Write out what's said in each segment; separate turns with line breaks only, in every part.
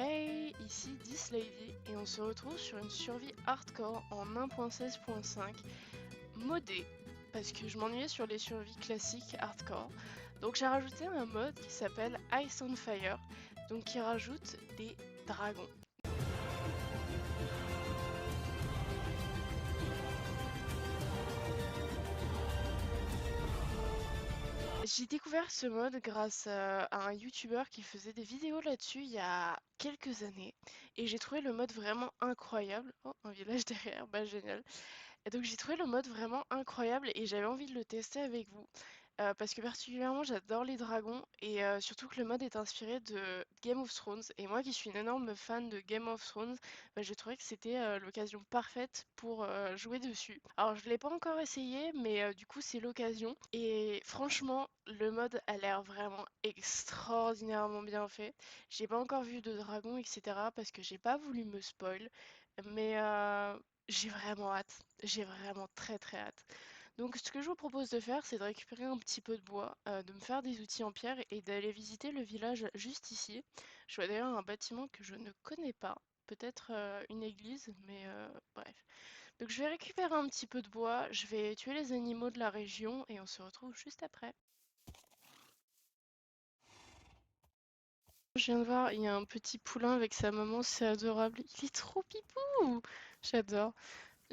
Hey, ici 10 Lady et on se retrouve sur une survie hardcore en 1.16.5 modée parce que je m'ennuyais sur les survies classiques hardcore. Donc j'ai rajouté un mode qui s'appelle Ice on Fire, donc qui rajoute des dragons. J'ai découvert ce mode grâce à un YouTuber qui faisait des vidéos là-dessus il y a quelques années et j'ai trouvé le mode vraiment incroyable. Oh, un village derrière, bah génial. Et donc j'ai trouvé le mode vraiment incroyable et j'avais envie de le tester avec vous. Parce que particulièrement j'adore les dragons et surtout que le mode est inspiré de Game of Thrones. Et moi qui suis une énorme fan de Game of Thrones, bah, j'ai trouvé que c'était l'occasion parfaite pour jouer dessus. Alors je l'ai pas encore essayé mais du coup c'est l'occasion. Et franchement le mode a l'air vraiment extraordinairement bien fait. J'ai pas encore vu de dragon etc. parce que j'ai pas voulu me spoil. Mais j'ai vraiment hâte. J'ai vraiment très très hâte. Donc ce que je vous propose de faire, c'est de récupérer un petit peu de bois, de me faire des outils en pierre et d'aller visiter le village juste ici. Je vois d'ailleurs un bâtiment que je ne connais pas, peut-être une église, mais bref. Donc je vais récupérer un petit peu de bois, je vais tuer les animaux de la région et on se retrouve juste après. Je viens de voir, il y a un petit poulain avec sa maman, c'est adorable. Il est trop pipou! J'adore.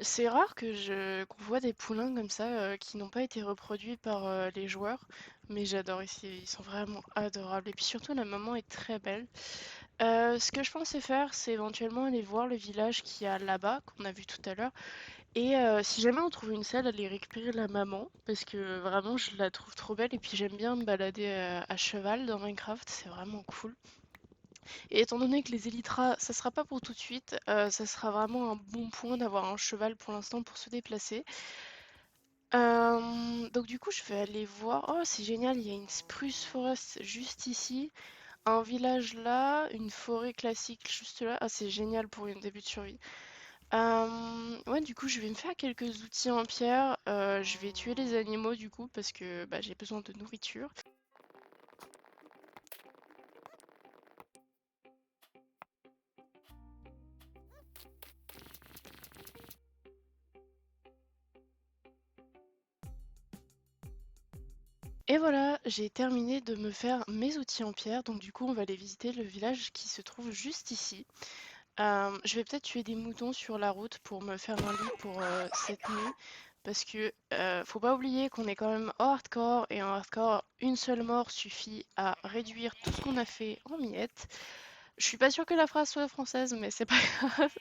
C'est rare qu'on voit des poulains comme ça qui n'ont pas été reproduits par les joueurs, mais j'adore ici, ils sont vraiment adorables. Et puis surtout, la maman est très belle. Ce que je pensais faire, c'est éventuellement aller voir le village qu'il y a là-bas, qu'on a vu tout à l'heure. Et si jamais on trouve une salle, aller récupérer la maman, parce que vraiment, je la trouve trop belle. Et puis j'aime bien me balader à cheval dans Minecraft, c'est vraiment cool. Et étant donné que les élytras, ça sera pas pour tout de suite, ça sera vraiment un bon point d'avoir un cheval pour l'instant pour se déplacer. Donc du coup, je vais aller voir. Oh, c'est génial, il y a une spruce forest juste ici, un village là, une forêt classique juste là. Ah, c'est génial pour une début de survie. Ouais, du coup, je vais me faire quelques outils en pierre. Je vais tuer les animaux du coup parce que bah, j'ai besoin de nourriture. Et voilà, j'ai terminé de me faire mes outils en pierre. Donc du coup, on va aller visiter le village qui se trouve juste ici. Je vais peut-être tuer des moutons sur la route pour me faire un lit pour cette nuit. Parce que faut pas oublier qu'on est quand même en hardcore et en hardcore, une seule mort suffit à réduire tout ce qu'on a fait en miettes. Je suis pas sûre que la phrase soit française, mais c'est pas grave.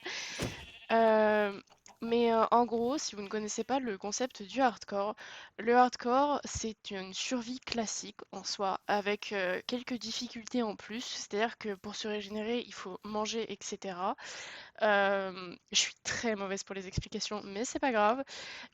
Euh, mais en gros, si vous ne connaissez pas le concept du hardcore, le hardcore, c'est une survie classique en soi, avec quelques difficultés en plus. C'est-à-dire que pour se régénérer, il faut manger, etc. Je suis très mauvaise pour les explications, mais c'est pas grave.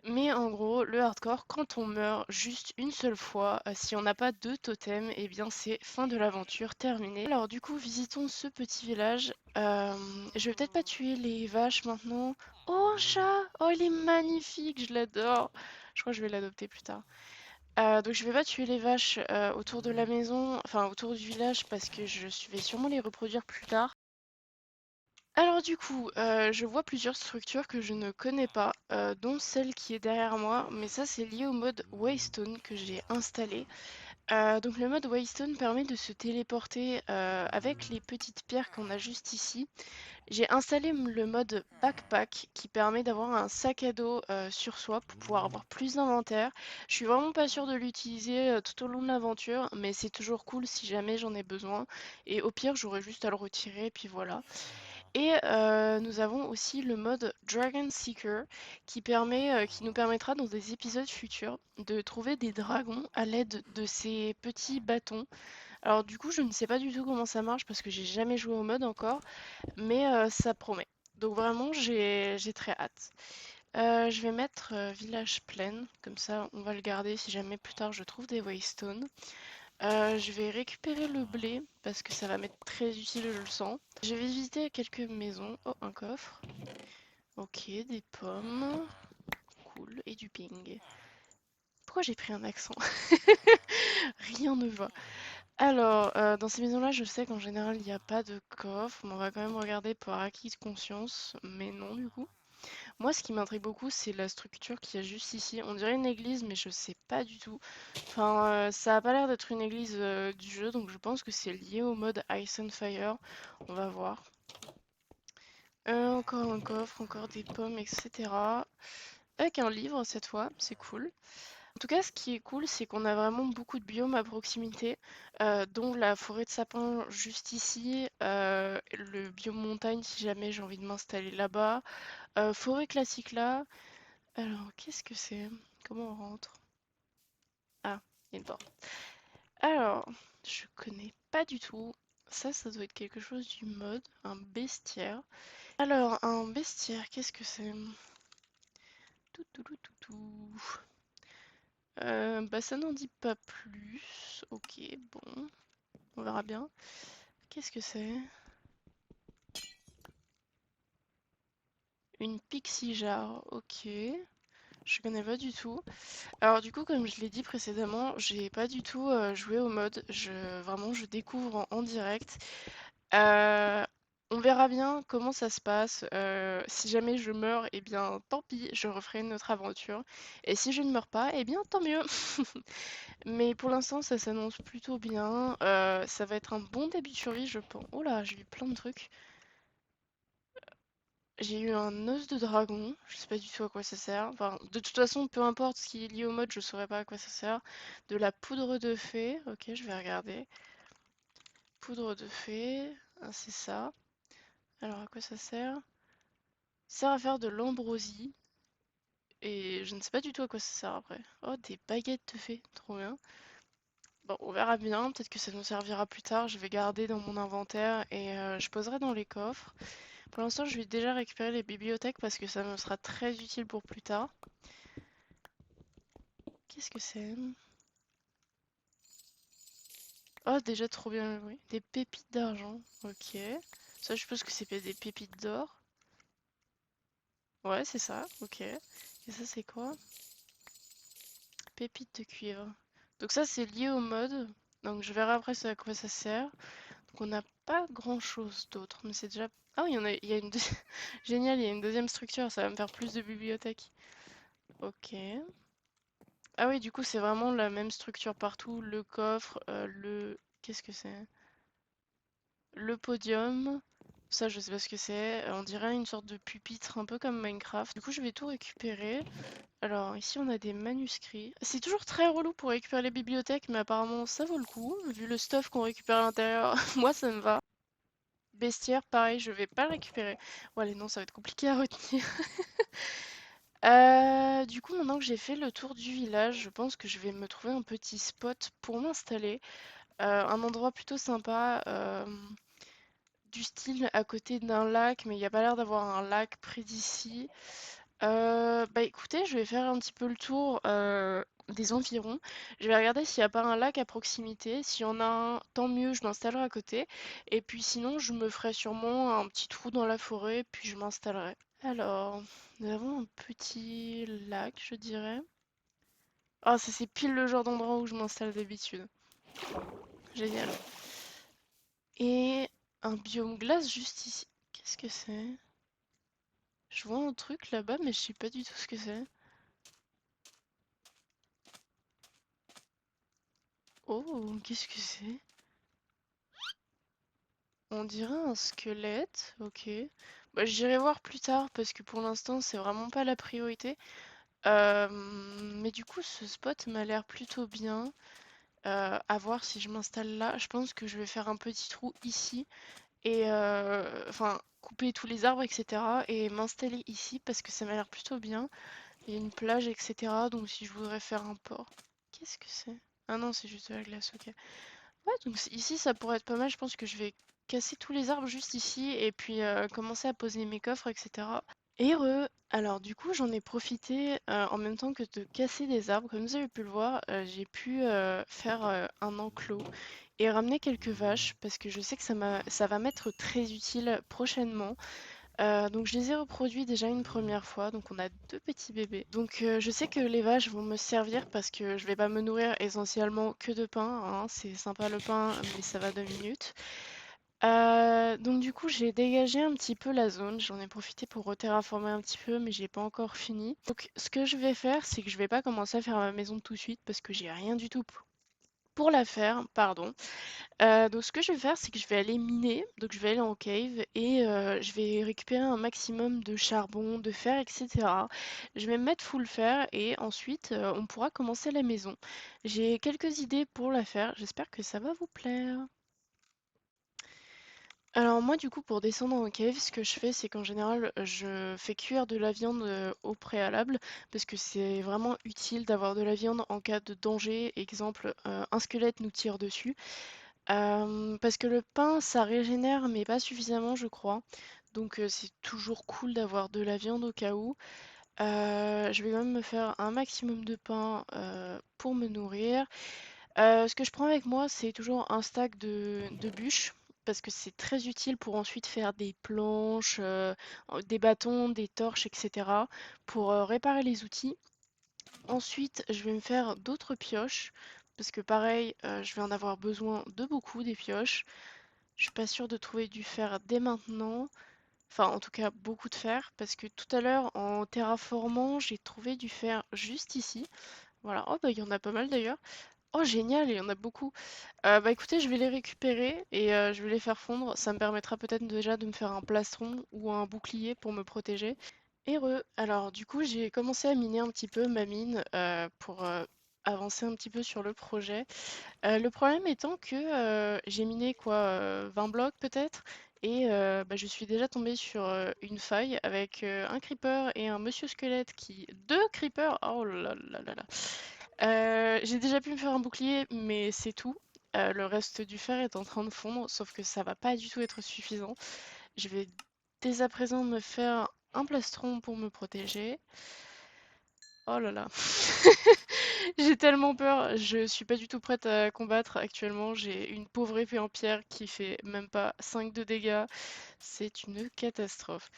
Mais en gros, le hardcore, quand on meurt juste une seule fois, si on n'a pas de totem, eh bien c'est fin de l'aventure terminée. Alors du coup, visitons ce petit village. Je vais peut-être pas tuer les vaches maintenant. Oh, un chat! Oh, il est magnifique, je l'adore. Je crois que je vais l'adopter plus tard. Donc je vais pas tuer les vaches autour de la maison, enfin autour du village, parce que vais sûrement les reproduire plus tard. Alors du coup, je vois plusieurs structures que je ne connais pas, dont celle qui est derrière moi, mais ça c'est lié au mode Waystone que j'ai installé. Donc le mode Waystone permet de se téléporter avec les petites pierres qu'on a juste ici. J'ai installé le mode Backpack qui permet d'avoir un sac à dos sur soi pour pouvoir avoir plus d'inventaire. Je suis vraiment pas sûre de l'utiliser tout au long de l'aventure, mais c'est toujours cool si jamais j'en ai besoin. Et au pire, j'aurais juste à le retirer, puis voilà. Et nous avons aussi le mode Dragon Seeker qui nous permettra dans des épisodes futurs de trouver des dragons à l'aide de ces petits bâtons. Alors du coup, je ne sais pas du tout comment ça marche parce que j'ai jamais joué au mode encore, mais ça promet. Donc vraiment, j'ai très hâte. Je vais mettre village plein, comme ça on va le garder si jamais plus tard je trouve des waystones. Je vais récupérer le blé parce que ça va m'être très utile, je le sens. Je vais visiter quelques maisons. Oh, un coffre. Ok, des pommes. Cool. Et du ping. Pourquoi j'ai pris un accent? Rien ne va. Alors, dans ces maisons-là, je sais qu'en général, il n'y a pas de coffre, mais on va quand même regarder par acquis de conscience. Mais non, du coup. Moi, ce qui m'intrigue beaucoup, c'est la structure qu'il y a juste ici. On dirait une église, mais je sais pas du tout. Enfin, ça a pas l'air d'être une église du jeu, donc je pense que c'est lié au mode Ice and Fire. On va voir. Encore un coffre, encore des pommes, etc. Avec un livre cette fois, c'est cool. En tout cas, ce qui est cool, c'est qu'on a vraiment beaucoup de biomes à proximité, dont la forêt de sapins juste ici, le biome montagne si jamais j'ai envie de m'installer là-bas, forêt classique là. Alors, qu'est-ce que c'est? Comment on rentre? Ah, il y a une porte. Alors, je connais pas du tout. Ça doit être quelque chose du mode, un bestiaire. Alors, un bestiaire, qu'est-ce que c'est? Tout, tout, tout, tout, tout. Bah ça n'en dit pas plus. Ok, bon, on verra bien. Qu'est-ce que c'est? Une pixie jar, ok. Je connais pas du tout. Alors du coup, comme je l'ai dit précédemment, j'ai pas du tout joué au mode. Vraiment, je découvre en direct. Euh, on verra bien comment ça se passe. Si jamais je meurs, eh bien tant pis, je referai une autre aventure. Et si je ne meurs pas, eh bien tant mieux. Mais pour l'instant, ça s'annonce plutôt bien. Ça va être un bon début de survie, je pense. Oh là, j'ai eu plein de trucs. J'ai eu un os de dragon, je sais pas du tout à quoi ça sert. Enfin, de toute façon, peu importe ce qui est lié au mode, je saurais pas à quoi ça sert. De la poudre de fée, ok, je vais regarder. Poudre de fée, ah, c'est ça. Alors à quoi ça sert? Ça sert à faire de l'ambroisie. Et je ne sais pas du tout à quoi ça sert après. Oh, des baguettes de fée, trop bien. Bon, on verra bien, peut-être que ça nous servira plus tard. Je vais garder dans mon inventaire et je poserai dans les coffres. Pour l'instant, je vais déjà récupérer les bibliothèques parce que ça me sera très utile pour plus tard. Qu'est-ce que c'est? Oh, déjà trop bien joué. Des pépites d'argent. Ok. Ça, je suppose que c'est des pépites d'or. Ouais, c'est ça. Ok. Et ça, c'est quoi? Pépites de cuivre. Donc ça, c'est lié au mode. Donc je verrai après à quoi ça sert. Donc on n'a pas grand-chose d'autre. Mais c'est déjà... Ah oui, il y a une... Génial, il y a une deuxième structure. Ça va me faire plus de bibliothèques. Ok. Ah oui, du coup, c'est vraiment la même structure partout. Le coffre, le... Qu'est-ce que c'est? Le podium. Ça, je sais pas ce que c'est. On dirait une sorte de pupitre, un peu comme Minecraft. Du coup, je vais tout récupérer. Alors, ici, on a des manuscrits. C'est toujours très relou pour récupérer les bibliothèques, mais apparemment, ça vaut le coup. Vu le stuff qu'on récupère à l'intérieur, moi, ça me va. Bestiaire, pareil, je vais pas le récupérer. Ouais, les noms, ça va être compliqué à retenir. Du coup, maintenant que j'ai fait le tour du village, je pense que je vais me trouver un petit spot pour m'installer. Un endroit plutôt sympa, du style à côté d'un lac, mais il n'y a pas l'air d'avoir un lac près d'ici. Bah écoutez, je vais faire un petit peu le tour des environs. Je vais regarder s'il n'y a pas un lac à proximité. S'il y en a un, tant mieux, je m'installerai à côté. Et puis sinon, je me ferai sûrement un petit trou dans la forêt, puis je m'installerai. Alors, nous avons un petit lac, je dirais. Ah, ça c'est pile le genre d'endroit où je m'installe d'habitude. Génial. Et un biome glace juste ici. Qu'est-ce que c'est? Je vois un truc là-bas, mais je sais pas du tout ce que c'est. Oh, qu'est-ce que c'est? On dirait un squelette, ok. Bah, j'irai voir plus tard parce que pour l'instant c'est vraiment pas la priorité. Mais du coup ce spot m'a l'air plutôt bien. À voir si je m'installe là. Je pense que je vais faire un petit trou ici et enfin couper tous les arbres etc. et m'installer ici parce que ça m'a l'air plutôt bien. Il y a une plage etc. Donc si je voudrais faire un port. Qu'est-ce que c'est? Ah non c'est juste de la glace, ok. Ouais, donc ici, ça pourrait être pas mal. Je pense que je vais casser tous les arbres juste ici et puis commencer à poser mes coffres, etc. Heureux! Alors du coup, j'en ai profité en même temps que de casser des arbres. Comme vous avez pu le voir, j'ai pu faire un enclos et ramener quelques vaches parce que je sais que ça va m'être très utile prochainement. Donc je les ai reproduits déjà une première fois, donc on a deux petits bébés. Donc je sais que les vaches vont me servir parce que je vais pas me nourrir essentiellement que de pain, hein. C'est sympa le pain, mais ça va 2 minutes. Donc du coup j'ai dégagé un petit peu la zone, j'en ai profité pour reterraformer un petit peu, mais j'ai pas encore fini. Donc ce que je vais faire, c'est que je vais pas commencer à faire ma maison tout de suite parce que j'ai rien du tout pour la faire, pardon. Donc ce que je vais faire, c'est que je vais aller miner, donc je vais aller en cave et je vais récupérer un maximum de charbon, de fer, etc. Je vais me mettre full fer et ensuite on pourra commencer la maison. J'ai quelques idées pour la faire, j'espère que ça va vous plaire. Alors moi du coup pour descendre en cave, ce que je fais c'est qu'en général je fais cuire de la viande au préalable parce que c'est vraiment utile d'avoir de la viande en cas de danger. Exemple, un squelette nous tire dessus. Parce que le pain, ça régénère, mais pas suffisamment, je crois. Donc c'est toujours cool d'avoir de la viande au cas où. Je vais quand même me faire un maximum de pain pour me nourrir. Ce que je prends avec moi, c'est toujours un stack de bûches, parce que c'est très utile pour ensuite faire des planches, des bâtons, des torches, etc. pour réparer les outils. Ensuite, je vais me faire d'autres pioches, parce que pareil, je vais en avoir besoin de beaucoup des pioches. Je suis pas sûre de trouver du fer dès maintenant. Enfin, en tout cas, beaucoup de fer, parce que tout à l'heure, en terraformant, j'ai trouvé du fer juste ici. Voilà. Oh, bah, il y en a pas mal d'ailleurs. Oh, génial, il y en a beaucoup. Bah, écoutez, je vais les récupérer et je vais les faire fondre. Ça me permettra peut-être déjà de me faire un plastron ou un bouclier pour me protéger. Heureux. Alors, du coup, j'ai commencé à miner un petit peu ma mine pour avancer un petit peu sur le projet. Le problème étant que j'ai miné quoi, 20 blocs peut-être, et bah, je suis déjà tombée sur une faille avec un creeper et un monsieur squelette qui... Deux creepers! Oh là là là là. J'ai déjà pu me faire un bouclier, mais c'est tout. Le reste du fer est en train de fondre, sauf que ça va pas du tout être suffisant. Je vais dès à présent me faire un plastron pour me protéger. Oh là là. J'ai tellement peur, je suis pas du tout prête à combattre actuellement. J'ai une pauvre épée en pierre qui fait même pas 5 de dégâts. C'est une catastrophe.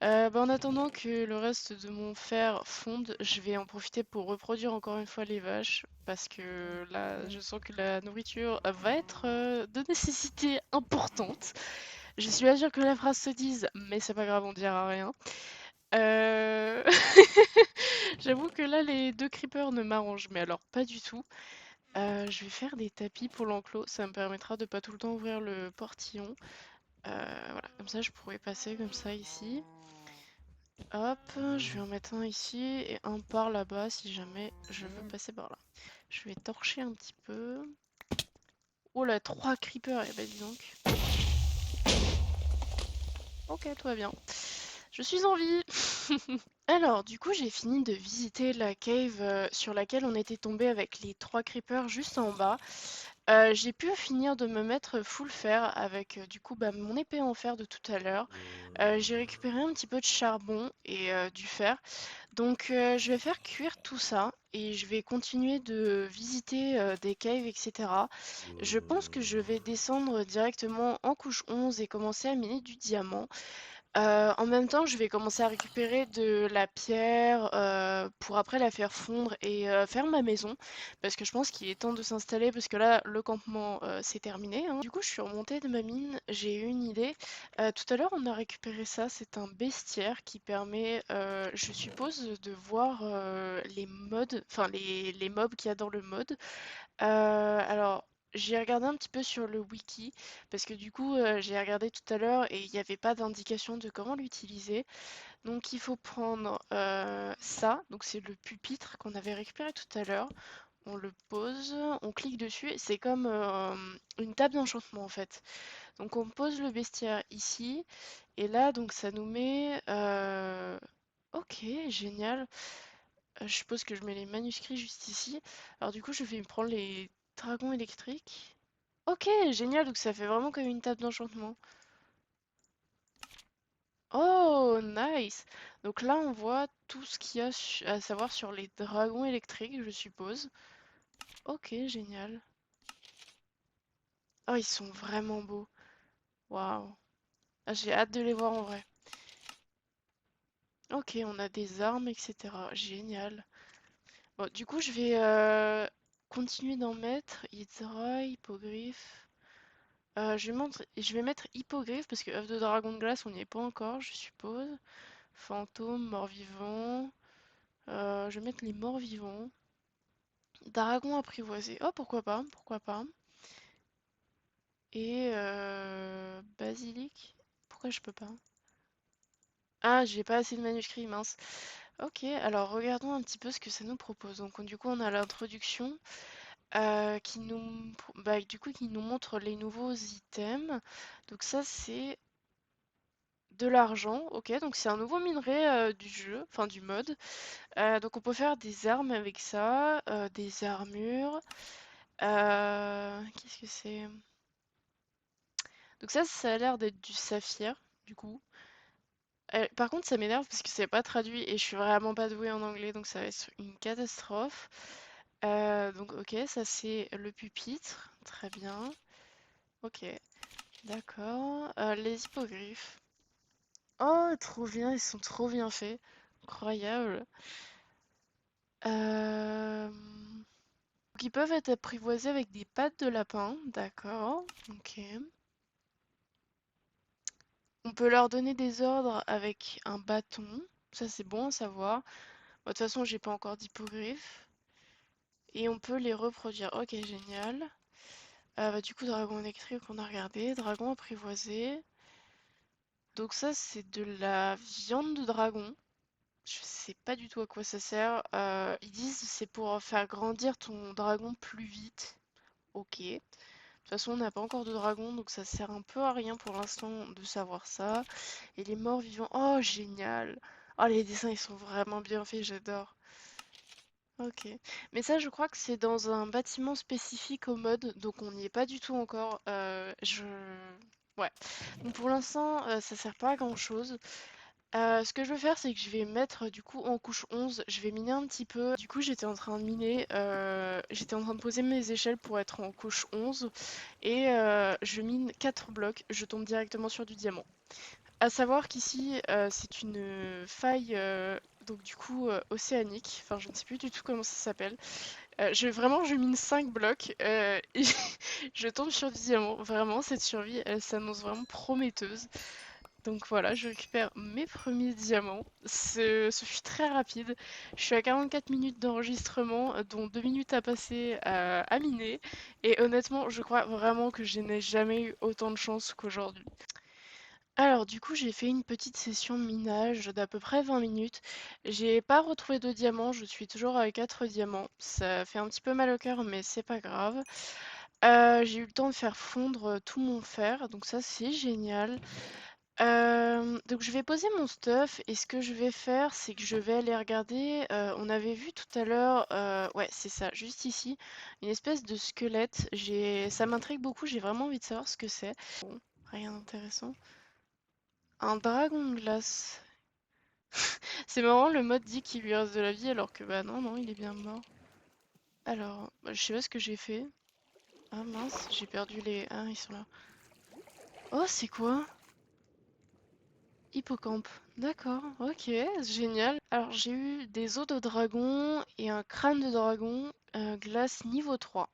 Bah, en attendant que le reste de mon fer fonde, je vais en profiter pour reproduire encore une fois les vaches. Parce que là, je sens que la nourriture va être de nécessité importante. Je suis pas sûre que la phrase se dise, mais c'est pas grave, on dira rien. Euh, J'avoue que là, les deux creepers ne m'arrangent, mais alors pas du tout. Je vais faire des tapis pour l'enclos, ça me permettra de pas tout le temps ouvrir le portillon. Voilà, comme ça je pourrais passer comme ça ici. Hop, je vais en mettre un ici et un par là-bas si jamais je veux passer par là. Je vais torcher un petit peu. Oh là, 3 creepers, eh ben dis donc. Ok, tout va bien. Je suis en vie. Alors, du coup, j'ai fini de visiter la cave sur laquelle on était tombé avec les 3 creepers juste en bas. J'ai pu finir de me mettre full fer avec du coup bah, mon épée en fer de tout à l'heure. J'ai récupéré un petit peu de charbon et du fer. Donc je vais faire cuire tout ça et je vais continuer de visiter des caves, etc. Je pense que je vais descendre directement en couche 11 et commencer à miner du diamant. En même temps, je vais commencer à récupérer de la pierre pour après la faire fondre et faire ma maison. Parce que je pense qu'il est temps de s'installer parce que là, le campement, c'est terminé, hein. Du coup, je suis remontée de ma mine, j'ai eu une idée. Tout à l'heure, on a récupéré ça, c'est un bestiaire qui permet, je suppose, de voir les mods, enfin les mobs qu'il y a dans le mode. Alors, j'ai regardé un petit peu sur le wiki, parce que du coup, j'ai regardé tout à l'heure et il n'y avait pas d'indication de comment l'utiliser. Donc, il faut prendre ça, donc c'est le pupitre qu'on avait récupéré tout à l'heure. On le pose, on clique dessus, et c'est comme une table d'enchantement en fait. Donc, on pose le bestiaire ici, et là, donc ça nous met... Ok, génial. Je suppose que je mets les manuscrits juste ici. Alors du coup, je vais me prendre les dragons électriques. Ok, génial, donc ça fait vraiment comme une table d'enchantement. Oh, nice! Donc là, on voit tout ce qu'il y a à savoir sur les dragons électriques, je suppose. Ok, génial. Oh, ils sont vraiment beaux. Waouh. Ah, j'ai hâte de les voir en vrai. Ok, on a des armes, etc. Génial. Bon, du coup, je vais continuer d'en mettre. Hydra, hippogriffe. Je vais mettre hippogriffe parce que œuf de dragon de glace, on n'y est pas encore, je suppose. Fantôme, mort-vivant. Je vais mettre les morts-vivants. Dragon apprivoisé. Oh, pourquoi pas, pourquoi pas. Et basilic. Pourquoi je peux pas? Ah, j'ai pas assez de manuscrits, mince. Ok, alors regardons un petit peu ce que ça nous propose. Donc du coup, on a l'introduction du coup, qui nous montre les nouveaux items. Donc ça, c'est de l'argent. Ok, donc c'est un nouveau minerai du jeu, enfin du mode. Donc on peut faire des armes avec ça, des armures. Qu'est-ce que c'est? Donc ça a l'air d'être du saphir, du coup. Par contre, ça m'énerve parce que c'est pas traduit et je suis vraiment pas douée en anglais, donc ça va être une catastrophe. Donc ok, ça c'est le pupitre, très bien. Ok, d'accord. Les hippogriffes. Oh, trop bien, ils sont trop bien faits. Incroyable. Donc ils peuvent être apprivoisés avec des pattes de lapin, d'accord. Ok. On peut leur donner des ordres avec un bâton. Ça c'est bon à savoir. Bon, de toute façon, j'ai pas encore d'hippogriffe. Et on peut les reproduire. Ok, génial. Du coup, dragon électrique, on a regardé. Dragon apprivoisé. Donc ça, c'est de la viande de dragon. Je sais pas du tout à quoi ça sert. Ils disent c'est pour faire grandir ton dragon plus vite. Ok. De toute façon, on n'a pas encore de dragon, donc ça sert un peu à rien pour l'instant de savoir ça. Et les morts vivants. Oh, génial! Oh, les dessins, ils sont vraiment bien faits, j'adore. Ok. Mais ça, je crois que c'est dans un bâtiment spécifique au mode, donc on n'y est pas du tout encore. Ouais. Donc pour l'instant, ça sert pas à grand-chose. Ce que je vais faire, c'est que je vais mettre du coup en couche 11, je vais miner un petit peu. Du coup, j'étais en train de miner, j'étais en train de poser mes échelles pour être en couche 11 et je mine 4 blocs, je tombe directement sur du diamant. À savoir qu'ici, c'est une faille, donc du coup, océanique, enfin je ne sais plus du tout comment ça s'appelle. Je mine 5 blocs et je tombe sur du diamant. Vraiment, cette survie, elle s'annonce vraiment prometteuse. Donc voilà, je récupère mes premiers diamants. Ce fut très rapide. Je suis à 44 minutes d'enregistrement, dont 2 minutes à passer à miner. Et honnêtement, je crois vraiment que je n'ai jamais eu autant de chance qu'aujourd'hui. Alors du coup, j'ai fait une petite session de minage d'à peu près 20 minutes. J'ai pas retrouvé de diamants, je suis toujours avec 4 diamants. Ça fait un petit peu mal au cœur, mais c'est pas grave. J'ai eu le temps de faire fondre tout mon fer, donc ça c'est génial. Donc je vais poser mon stuff et ce que je vais faire, c'est que je vais aller regarder. On avait vu tout à l'heure, ouais, c'est ça, juste ici, une espèce de squelette. Ça m'intrigue beaucoup. J'ai vraiment envie de savoir ce que c'est. Bon, rien d'intéressant. Un dragon de glace. C'est marrant, le mode dit qu'il lui reste de la vie alors que bah non, non, il est bien mort. Alors, bah, je sais pas ce que j'ai fait. Ah mince, j'ai perdu les. Ah, ils sont là. Oh, c'est quoi? Hippocampe. D'accord, ok, génial. Alors j'ai eu des os de dragon et un crâne de dragon, glace niveau 3.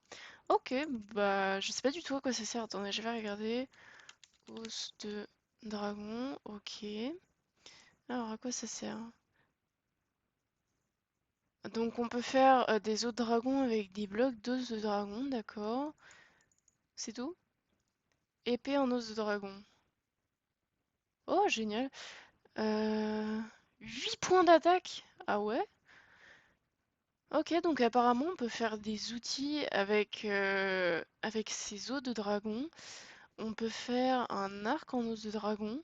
Ok, bah je sais pas du tout à quoi ça sert. Attendez, je vais regarder. Os de dragon, ok. Alors à quoi ça sert? Donc on peut faire des os de dragon avec des blocs d'os de dragon, d'accord. C'est tout? Épée en os de dragon. Oh, génial. Euh... 8 points d'attaque? Ah ouais? Ok, donc apparemment on peut faire des outils avec ces os de dragon. On peut faire un arc en os de dragon.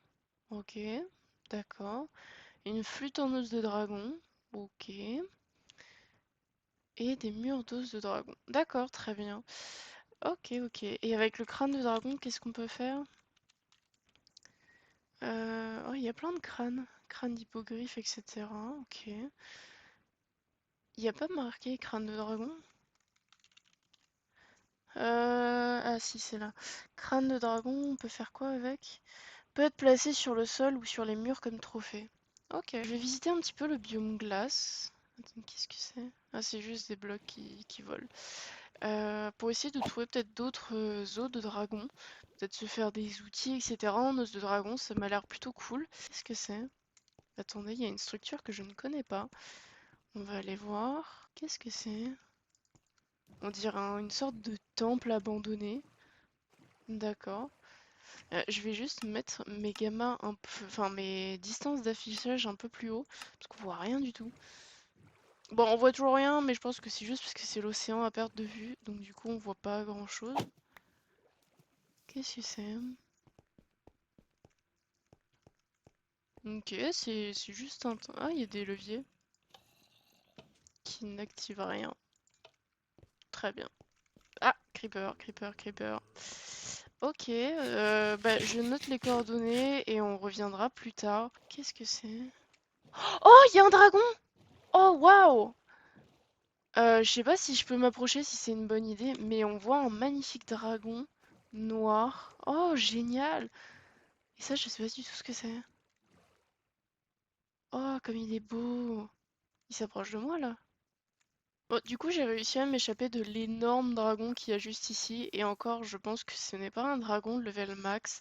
Ok, d'accord. Une flûte en os de dragon. Ok. Et des murs d'os de dragon. D'accord, très bien. Ok, ok. Et avec le crâne de dragon, qu'est-ce qu'on peut faire? Oh, il y a plein de crânes. Crâne d'hippogriffe, etc. Ok. Il n'y a pas marqué crâne de dragon? Ah si, c'est là. Crâne de dragon, on peut faire quoi avec? Peut être placé sur le sol ou sur les murs comme trophée. Ok, je vais visiter un petit peu le biome glace. Attends, qu'est-ce que c'est? Ah, c'est juste des blocs qui volent. Pour essayer de trouver peut-être d'autres os de dragon. Peut-être se faire des outils, etc. en os de dragon, ça m'a l'air plutôt cool. Qu'est-ce que c'est? Attendez, il y a une structure que je ne connais pas. On va aller voir. Qu'est-ce que c'est? On dirait une sorte de temple abandonné. D'accord. Je vais juste mettre mes gammas un peu, enfin mes distances d'affichage un peu plus haut, parce qu'on voit rien du tout. Bon, on voit toujours rien, mais je pense que c'est juste parce que c'est l'océan à perte de vue, donc du coup on voit pas grand-chose. Qu'est-ce que c'est? Ok, c'est juste un... Ah, il y a des leviers qui n'activent rien. Très bien. Ah, creeper, creeper, creeper. Ok, bah, je note les coordonnées et on reviendra plus tard. Qu'est-ce que c'est? Oh, il y a un dragon! Oh, waouh! Je sais pas si je peux m'approcher, si c'est une bonne idée, mais on voit un magnifique dragon noir. Oh, génial! Et ça, je sais pas du tout ce que c'est. Oh, comme il est beau! Il s'approche de moi, là. Bon, du coup, j'ai réussi à m'échapper de l'énorme dragon qu'il y a juste ici. Et encore, je pense que ce n'est pas un dragon de level max.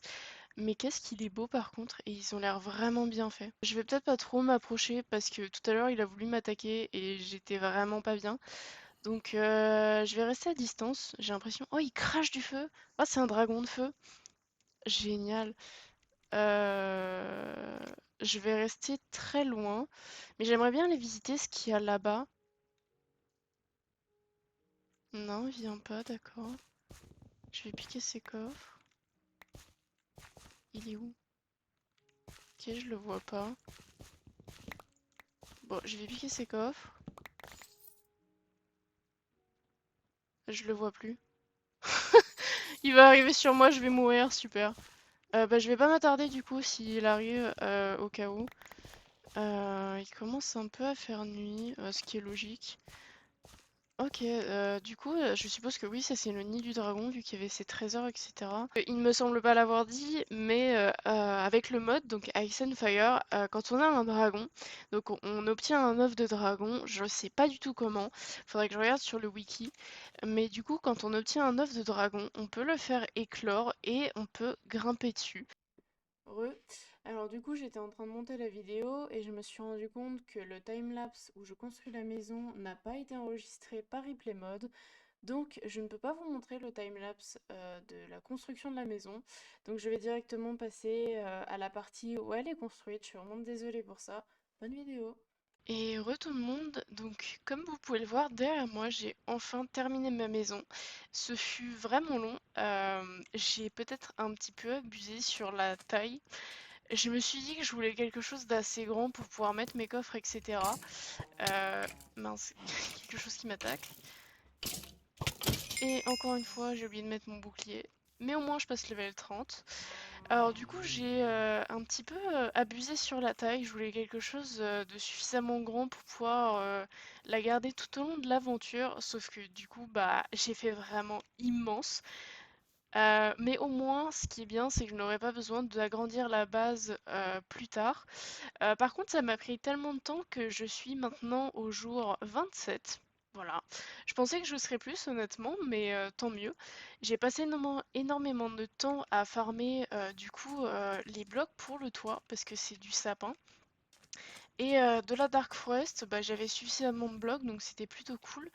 Mais qu'est-ce qu'il est beau par contre, et ils ont l'air vraiment bien faits. Je vais peut-être pas trop m'approcher parce que tout à l'heure il a voulu m'attaquer et j'étais vraiment pas bien. Donc je vais rester à distance. J'ai l'impression... Oh, il crache du feu! Oh, c'est un dragon de feu! Génial. Euh, Je vais rester très loin. Mais j'aimerais bien aller visiter ce qu'il y a là-bas. Non, il vient pas, d'accord. Je vais piquer ses coffres. Il est où? Ok, je le vois pas. Bon, je vais piquer ses coffres. Je le vois plus. Il va arriver sur moi, je vais mourir, super. Bah, je vais pas m'attarder du coup s'il arrive au cas où. Il commence un peu à faire nuit, ce qui est logique. Ok, du coup, je suppose que oui, ça c'est le nid du dragon, vu qu'il y avait ses trésors, etc. Il ne me semble pas l'avoir dit, mais avec le mode, donc Ice and Fire, quand on a un dragon, donc on obtient un œuf de dragon, je sais pas du tout comment, faudrait que je regarde sur le wiki, mais du coup, quand on obtient un œuf de dragon, on peut le faire éclore et on peut grimper dessus. Re. Alors du coup j'étais en train de monter la vidéo et je me suis rendu compte que le timelapse où je construis la maison n'a pas été enregistré par Replay Mode. Donc je ne peux pas vous montrer le timelapse de la construction de la maison. Donc je vais directement passer à la partie où elle est construite. Je suis vraiment désolée pour ça. Bonne vidéo. Et re tout le monde, donc comme vous pouvez le voir derrière moi, j'ai enfin terminé ma maison. Ce fut vraiment long. J'ai peut-être un petit peu abusé sur la taille. Je me suis dit que je voulais quelque chose d'assez grand pour pouvoir mettre mes coffres, etc. Mince, quelque chose qui m'attaque. Et encore une fois, j'ai oublié de mettre mon bouclier. Mais au moins, je passe level 30. Alors du coup, j'ai un petit peu abusé sur la taille. Je voulais quelque chose de suffisamment grand pour pouvoir la garder tout au long de l'aventure. Sauf que du coup, bah, j'ai fait vraiment immense. Mais au moins, ce qui est bien, c'est que je n'aurai pas besoin d'agrandir la base plus tard. Par contre, ça m'a pris tellement de temps que je suis maintenant au jour 27. Voilà. Je pensais que je serais plus, honnêtement, mais tant mieux. J'ai passé énormément de temps à farmer du coup les blocs pour le toit, parce que c'est du sapin. Et de la Dark Forest, bah, j'avais suffisamment de blocs, donc c'était plutôt cool.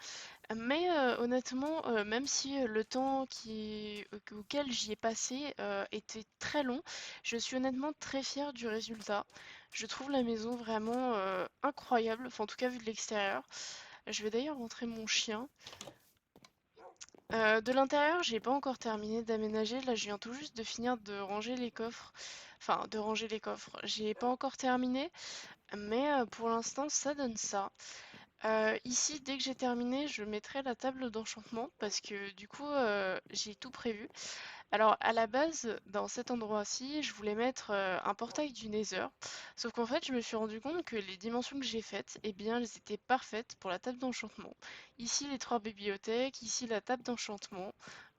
Mais honnêtement, même si le temps auquel j'y ai passé était très long, je suis honnêtement très fière du résultat. Je trouve la maison vraiment incroyable, enfin en tout cas vu de l'extérieur. Je vais d'ailleurs rentrer mon chien. De l'intérieur, j'ai pas encore terminé d'aménager. Là, je viens tout juste de finir de ranger les coffres. Enfin, de ranger les coffres. J'ai pas encore terminé, mais pour l'instant, ça donne ça. Ici, dès que j'ai terminé, je mettrai la table d'enchantement parce que du coup, j'ai tout prévu. Alors, à la base, dans cet endroit-ci, je voulais mettre un portail du Nether. Sauf qu'en fait, je me suis rendu compte que les dimensions que j'ai faites, eh bien, elles étaient parfaites pour la table d'enchantement. Ici, les trois bibliothèques, ici, la table d'enchantement.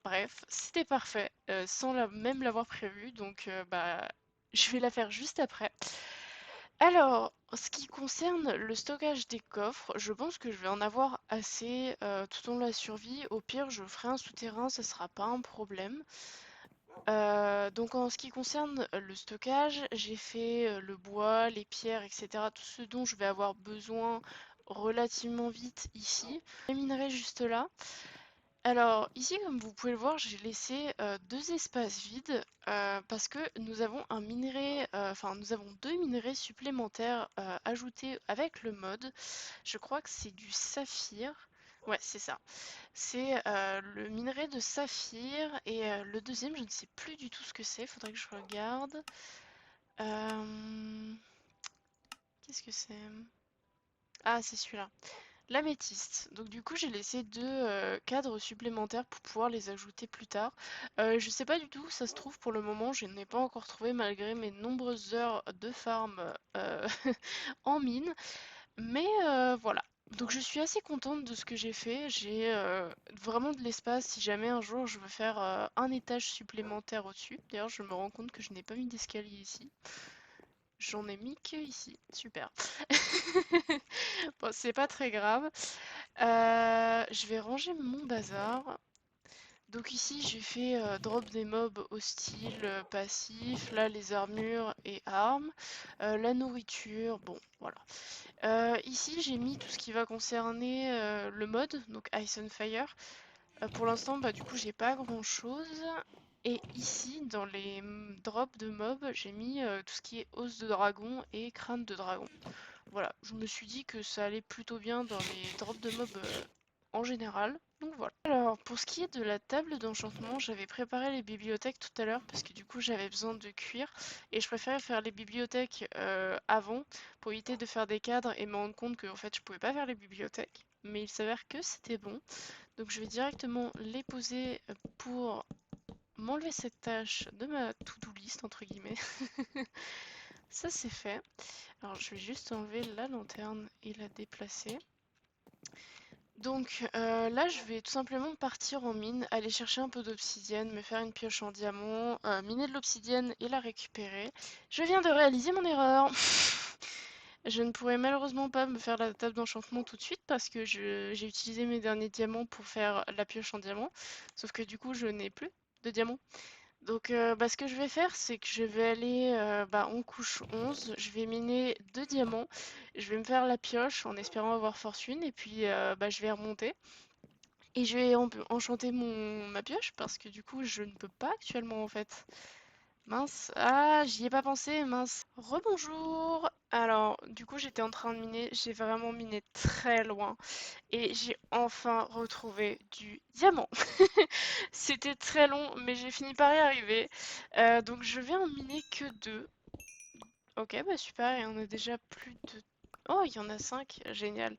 Bref, c'était parfait, sans même l'avoir prévu. Donc, bah, je vais la faire juste après. Alors, ce qui concerne le stockage des coffres, je pense que je vais en avoir assez tout au long de la survie. Au pire, je ferai un souterrain, ça sera pas un problème. Donc en ce qui concerne le stockage, j'ai fait le bois, les pierres, etc. Tout ce dont je vais avoir besoin relativement vite ici. Les minerais juste là. Alors ici, comme vous pouvez le voir, j'ai laissé deux espaces vides parce que nous avons un minerai, enfin nous avons deux minerais supplémentaires ajoutés avec le mode. Je crois que c'est du saphir. Ouais, c'est ça. C'est le minerai de saphir et le deuxième, je ne sais plus du tout ce que c'est. Faudrait que je regarde. Euh, Qu'est-ce que c'est? Ah, c'est celui-là. L'améthyste. Donc du coup, j'ai laissé deux cadres supplémentaires pour pouvoir les ajouter plus tard. Je sais pas du tout où ça se trouve pour le moment. Je n'ai pas encore trouvé malgré mes nombreuses heures de farm en mine. Mais voilà. Donc je suis assez contente de ce que j'ai fait. J'ai vraiment de l'espace si jamais un jour je veux faire un étage supplémentaire au-dessus. D'ailleurs, je me rends compte que je n'ai pas mis d'escalier ici. J'en ai mis que ici. Super. Bon, c'est pas très grave. Je vais ranger mon bazar. Donc ici j'ai fait drop des mobs hostiles, passifs, là les armures et armes, la nourriture, bon voilà. Ici j'ai mis tout ce qui va concerner le mode, donc Ice and Fire. Pour l'instant bah du coup j'ai pas grand chose. Et ici dans les drops de mobs j'ai mis tout ce qui est os de dragon et crâne de dragon. Voilà, je me suis dit que ça allait plutôt bien dans les drops de mobs en général. Donc voilà. Alors, pour ce qui est de la table d'enchantement, j'avais préparé les bibliothèques tout à l'heure parce que du coup j'avais besoin de cuir et je préférais faire les bibliothèques avant pour éviter de faire des cadres et me rendre compte que en fait je pouvais pas faire les bibliothèques. Mais il s'avère que c'était bon. Donc je vais directement les poser pour m'enlever cette tâche de ma to-do list entre guillemets. Ça c'est fait. Alors je vais juste enlever la lanterne et la déplacer. Donc là, je vais tout simplement partir en mine, aller chercher un peu d'obsidienne, me faire une pioche en diamant, miner de l'obsidienne et la récupérer. Je viens de réaliser mon erreur. Je ne pourrai malheureusement pas me faire la table d'enchantement tout de suite parce que j'ai utilisé mes derniers diamants pour faire la pioche en diamant. Sauf que du coup, je n'ai plus de diamants. Donc, bah, ce que je vais faire, c'est que je vais aller bah, en couche 11, je vais miner 2 diamants, je vais me faire la pioche en espérant avoir fortune, et puis bah, je vais remonter. Et je vais enchanter ma pioche parce que du coup, je ne peux pas actuellement en fait. Mince, ah, j'y ai pas pensé, mince. Rebonjour! Alors, du coup, j'étais en train de miner, j'ai vraiment miné très loin et j'ai enfin retrouvé du diamant. C'était très long, mais j'ai fini par y arriver. Donc, je vais en miner que deux. Ok, bah super, et on a déjà plus de... Oh, il y en a 5, génial.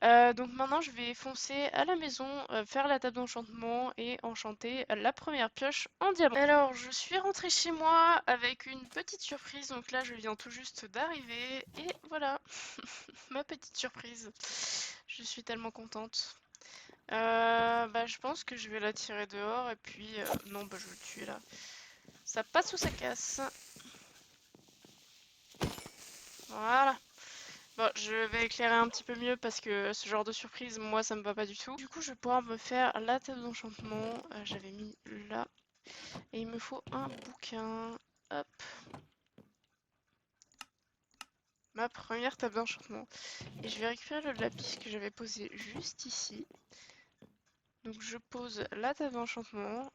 Donc maintenant, je vais foncer à la maison, faire la table d'enchantement et enchanter la première pioche en diamant. Alors, je suis rentrée chez moi avec une petite surprise. Donc là, je viens tout juste d'arriver et voilà, ma petite surprise. Je suis tellement contente. Bah, je pense que je vais la tirer dehors et puis... non, bah, je vais le tuer là. Ça passe ou ça casse. Voilà. Bon, je vais éclairer un petit peu mieux parce que ce genre de surprise, moi, ça me va pas du tout. Du coup, je vais pouvoir me faire la table d'enchantement. J'avais mis là. Et il me faut un bouquin. Hop. Ma première table d'enchantement. Et je vais récupérer le lapis que j'avais posé juste ici. Donc je pose la table d'enchantement.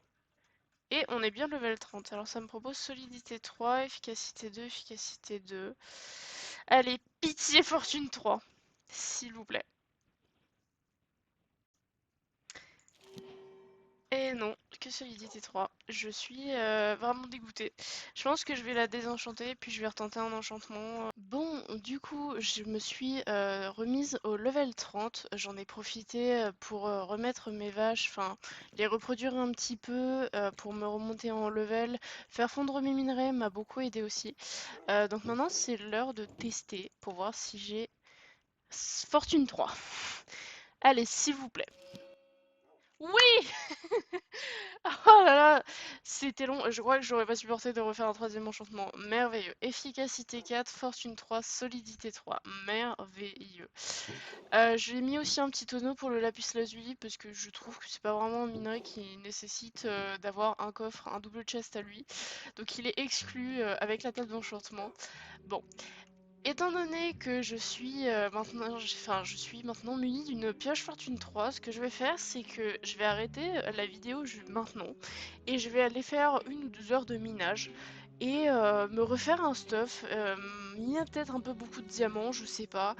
Et on est bien level 30. Alors ça me propose solidité 3, efficacité 2, efficacité 2. Allez, pitié fortune 3. S'il vous plaît. Et non, que solidité 3. Je suis vraiment dégoûtée. Je pense que je vais la désenchanter, puis je vais retenter un enchantement. Bon, du coup, je me suis remise au level 30. J'en ai profité pour remettre mes vaches, enfin, les reproduire un petit peu pour me remonter en level. Faire fondre mes minerais m'a beaucoup aidé aussi. Donc maintenant, c'est l'heure de tester pour voir si j'ai Fortune 3. Allez, s'il vous plaît. Oui! Oh là là, c'était long. Je crois que j'aurais pas supporté de refaire un troisième enchantement. Merveilleux. Efficacité 4, fortune 3, solidité 3. Merveilleux. J'ai mis aussi un petit tonneau pour le lapis lazuli parce que je trouve que c'est pas vraiment un minerai qui nécessite d'avoir un coffre, un double chest à lui. Donc il est exclu avec la table d'enchantement. Bon, étant donné que je suis maintenant munie d'une pioche fortune 3, ce que je vais faire, c'est que je vais arrêter la vidéo maintenant et je vais aller faire 1 ou 2 heures de minage et me refaire un stuff, miner peut-être un peu beaucoup de diamants, je sais pas.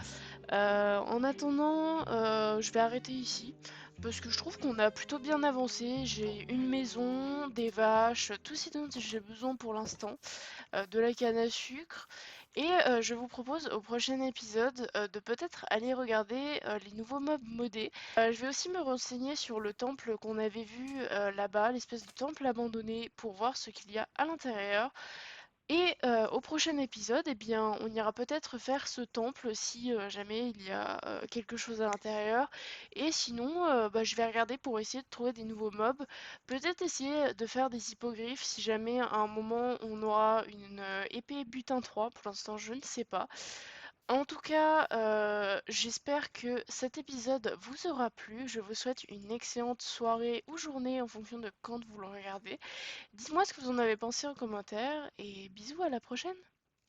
En attendant, je vais arrêter ici parce que je trouve qu'on a plutôt bien avancé. J'ai une maison, des vaches, tout ce dont j'ai besoin pour l'instant, de la canne à sucre. Et je vous propose au prochain épisode de peut-être aller regarder les nouveaux mobs modés. Je vais aussi me renseigner sur le temple qu'on avait vu là-bas, l'espèce de temple abandonné, pour voir ce qu'il y a à l'intérieur. Et au prochain épisode, eh bien, on ira peut-être faire ce temple si jamais il y a quelque chose à l'intérieur. Et sinon, bah, je vais regarder pour essayer de trouver des nouveaux mobs. Peut-être essayer de faire des hippogriffes si jamais à un moment on aura une épée butin 3. Pour l'instant, je ne sais pas. En tout cas, j'espère que cet épisode vous aura plu. Je vous souhaite une excellente soirée ou journée en fonction de quand vous le regardez. Dites-moi ce que vous en avez pensé en commentaire et bisous à la prochaine.